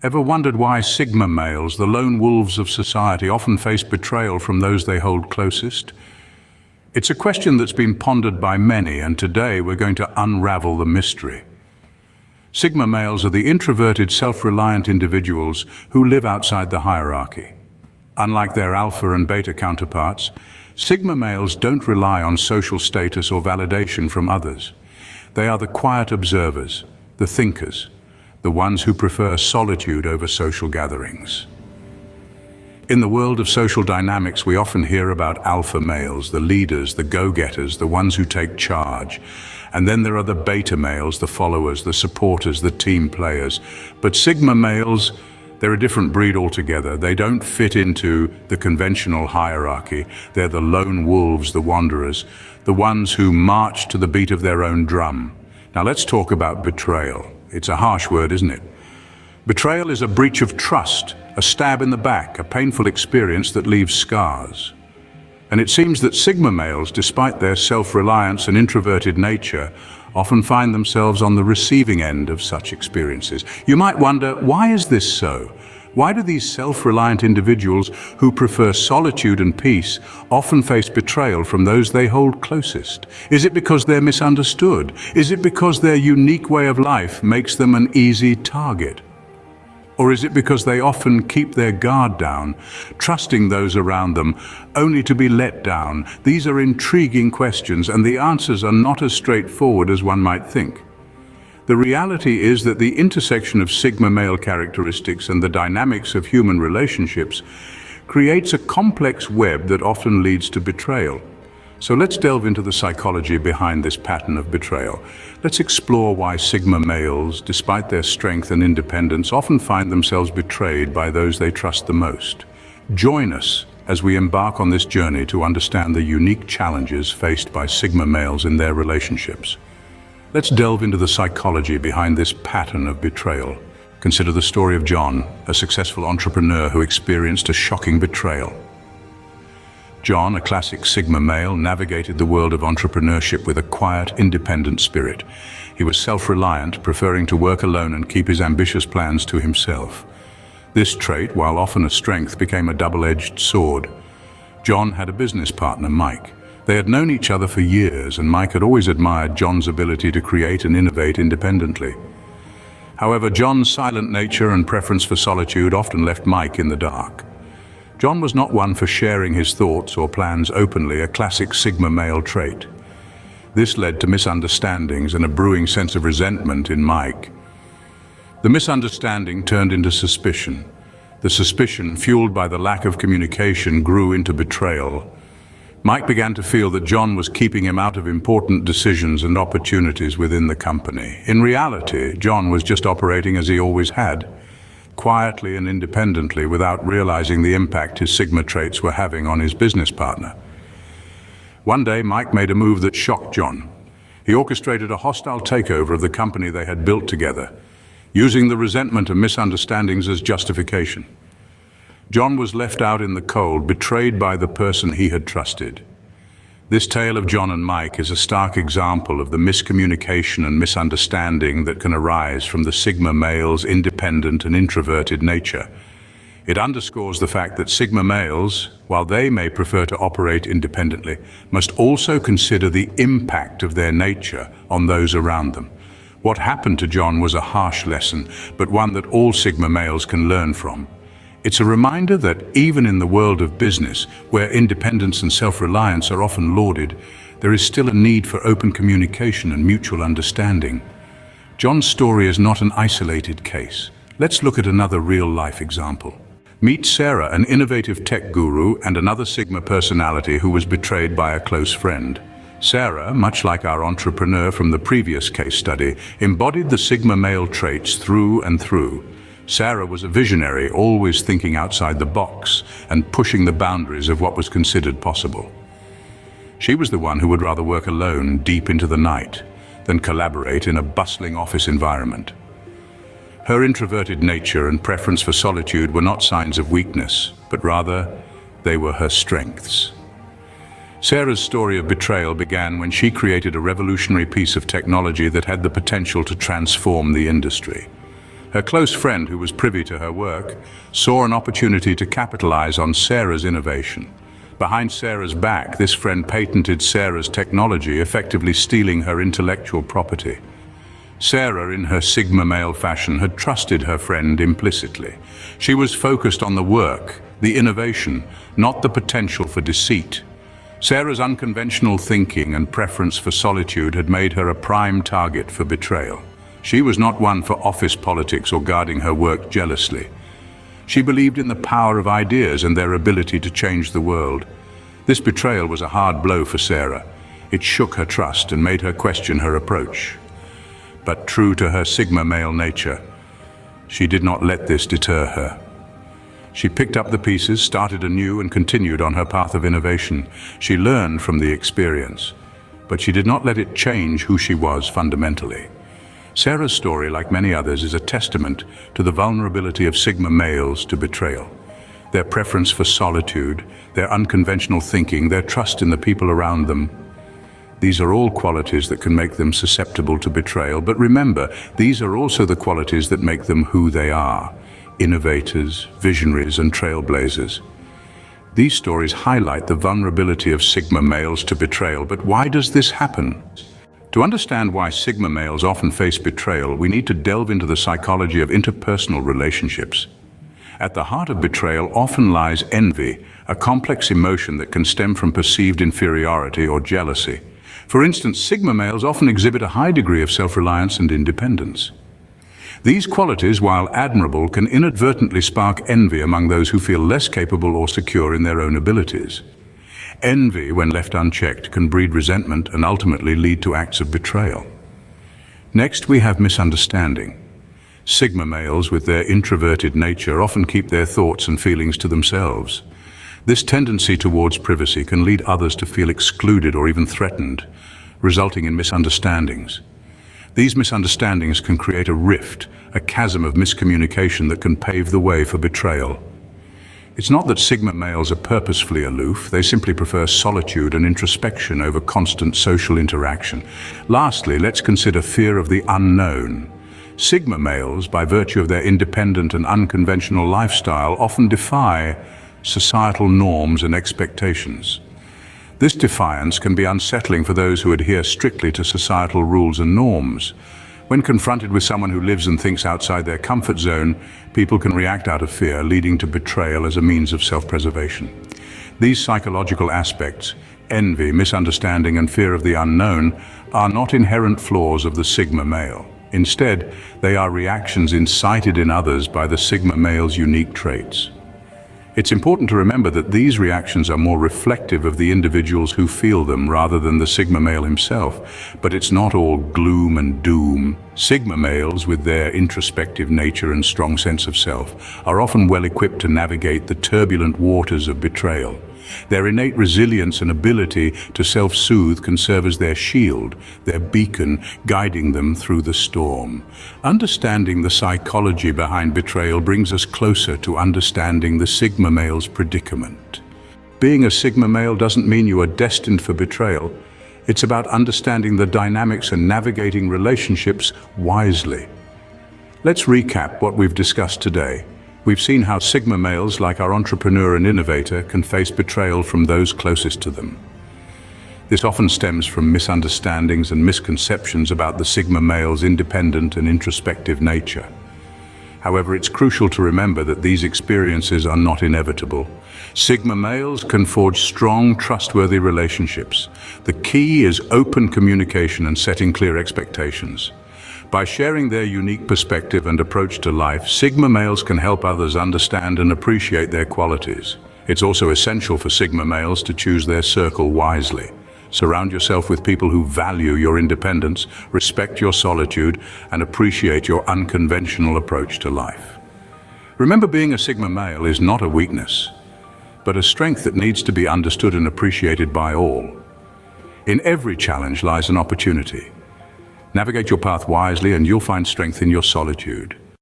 Ever wondered why Sigma males, the lone wolves of society, often face betrayal from those they hold closest? It's a question that's been pondered by many, and today we're going to unravel the mystery. Sigma males are the introverted, self-reliant individuals who live outside the hierarchy. Unlike their alpha and beta counterparts, Sigma males don't rely on social status or validation from others. They are the quiet observers, the thinkers, the ones who prefer solitude over social gatherings. In the world of social dynamics, we often hear about alpha males, the leaders, the go-getters, the ones who take charge. And then there are the beta males, the followers, the supporters, the team players. But Sigma males, they're a different breed altogether. They don't fit into the conventional hierarchy. They're the lone wolves, the wanderers, the ones who march to the beat of their own drum. Now let's talk about betrayal. It's a harsh word, isn't it? Betrayal is a breach of trust, a stab in the back, a painful experience that leaves scars. And it seems that Sigma males, despite their self-reliance and introverted nature, often find themselves on the receiving end of such experiences. You might wonder, why is this so? Why do these self-reliant individuals who prefer solitude and peace often face betrayal from those they hold closest? Is it because they're misunderstood? Is it because their unique way of life makes them an easy target? Or is it because they often keep their guard down, trusting those around them, only to be let down? These are intriguing questions, and the answers are not as straightforward as one might think. The reality is that the intersection of Sigma male characteristics and the dynamics of human relationships creates a complex web that often leads to betrayal. So let's delve into the psychology behind this pattern of betrayal. Let's explore why Sigma males, despite their strength and independence, often find themselves betrayed by those they trust the most. Join us as we embark on this journey to understand the unique challenges faced by Sigma males in their relationships. Let's delve into the psychology behind this pattern of betrayal. Consider the story of John, a successful entrepreneur who experienced a shocking betrayal. John, a classic Sigma male, navigated the world of entrepreneurship with a quiet, independent spirit. He was self-reliant, preferring to work alone and keep his ambitious plans to himself. This trait, while often a strength, became a double-edged sword. John had a business partner, Mike. They had known each other for years, and Mike had always admired John's ability to create and innovate independently. However, John's silent nature and preference for solitude often left Mike in the dark. John was not one for sharing his thoughts or plans openly, a classic Sigma male trait. This led to misunderstandings and a brewing sense of resentment in Mike. The misunderstanding turned into suspicion. The suspicion, fueled by the lack of communication, grew into betrayal. Mike began to feel that John was keeping him out of important decisions and opportunities within the company. In reality, John was just operating as he always had, quietly and independently, without realizing the impact his Sigma traits were having on his business partner. One day, Mike made a move that shocked John. He orchestrated a hostile takeover of the company they had built together, using the resentment and misunderstandings as justification. John was left out in the cold, betrayed by the person he had trusted. This tale of John and Mike is a stark example of the miscommunication and misunderstanding that can arise from the Sigma male's independent and introverted nature. It underscores the fact that Sigma males, while they may prefer to operate independently, must also consider the impact of their nature on those around them. What happened to John was a harsh lesson, but one that all Sigma males can learn from. It's a reminder that even in the world of business, where independence and self-reliance are often lauded, there is still a need for open communication and mutual understanding. John's story is not an isolated case. Let's look at another real-life example. Meet Sarah, an innovative tech guru and another Sigma personality who was betrayed by a close friend. Sarah, much like our entrepreneur from the previous case study, embodied the Sigma male traits through and through. Sarah was a visionary, always thinking outside the box and pushing the boundaries of what was considered possible. She was the one who would rather work alone deep into the night than collaborate in a bustling office environment. Her introverted nature and preference for solitude were not signs of weakness, but rather they were her strengths. Sarah's story of betrayal began when she created a revolutionary piece of technology that had the potential to transform the industry. Her close friend, who was privy to her work, saw an opportunity to capitalize on Sarah's innovation. Behind Sarah's back, this friend patented Sarah's technology, effectively stealing her intellectual property. Sarah, in her Sigma male fashion, had trusted her friend implicitly. She was focused on the work, the innovation, not the potential for deceit. Sarah's unconventional thinking and preference for solitude had made her a prime target for betrayal. She was not one for office politics or guarding her work jealously. She believed in the power of ideas and their ability to change the world. This betrayal was a hard blow for Sarah. It shook her trust and made her question her approach. But true to her Sigma male nature, she did not let this deter her. She picked up the pieces, started anew, and continued on her path of innovation. She learned from the experience, but she did not let it change who she was fundamentally. Sarah's story, like many others, is a testament to the vulnerability of Sigma males to betrayal. Their preference for solitude, their unconventional thinking, their trust in the people around them. These are all qualities that can make them susceptible to betrayal, but remember, these are also the qualities that make them who they are: innovators, visionaries, and trailblazers. These stories highlight the vulnerability of Sigma males to betrayal, but why does this happen? To understand why Sigma males often face betrayal, we need to delve into the psychology of interpersonal relationships. At the heart of betrayal often lies envy, a complex emotion that can stem from perceived inferiority or jealousy. For instance, Sigma males often exhibit a high degree of self-reliance and independence. These qualities, while admirable, can inadvertently spark envy among those who feel less capable or secure in their own abilities. Envy, when left unchecked, can breed resentment and ultimately lead to acts of betrayal. Next, we have misunderstanding. Sigma males, with their introverted nature, often keep their thoughts and feelings to themselves. This tendency towards privacy can lead others to feel excluded or even threatened, resulting in misunderstandings. These misunderstandings can create a rift, a chasm of miscommunication that can pave the way for betrayal. It's not that Sigma males are purposefully aloof, they simply prefer solitude and introspection over constant social interaction. Lastly, let's consider fear of the unknown. Sigma males, by virtue of their independent and unconventional lifestyle, often defy societal norms and expectations. This defiance can be unsettling for those who adhere strictly to societal rules and norms. When confronted with someone who lives and thinks outside their comfort zone, people can react out of fear, leading to betrayal as a means of self-preservation. These psychological aspects, envy, misunderstanding, and fear of the unknown, are not inherent flaws of the Sigma male. Instead, they are reactions incited in others by the Sigma male's unique traits. It's important to remember that these reactions are more reflective of the individuals who feel them rather than the Sigma male himself. But it's not all gloom and doom. Sigma males, with their introspective nature and strong sense of self, are often well equipped to navigate the turbulent waters of betrayal. Their innate resilience and ability to self-soothe can serve as their shield, their beacon, guiding them through the storm. Understanding the psychology behind betrayal brings us closer to understanding the Sigma male's predicament. Being a Sigma male doesn't mean you are destined for betrayal. It's about understanding the dynamics and navigating relationships wisely. Let's recap what we've discussed today. We've seen how Sigma males, like our entrepreneur and innovator, can face betrayal from those closest to them. This often stems from misunderstandings and misconceptions about the Sigma male's independent and introspective nature. However, it's crucial to remember that these experiences are not inevitable. Sigma males can forge strong, trustworthy relationships. The key is open communication and setting clear expectations. By sharing their unique perspective and approach to life, Sigma males can help others understand and appreciate their qualities. It's also essential for Sigma males to choose their circle wisely. Surround yourself with people who value your independence, respect your solitude, and appreciate your unconventional approach to life. Remember, being a Sigma male is not a weakness, but a strength that needs to be understood and appreciated by all. In every challenge lies an opportunity. Navigate your path wisely and you'll find strength in your solitude.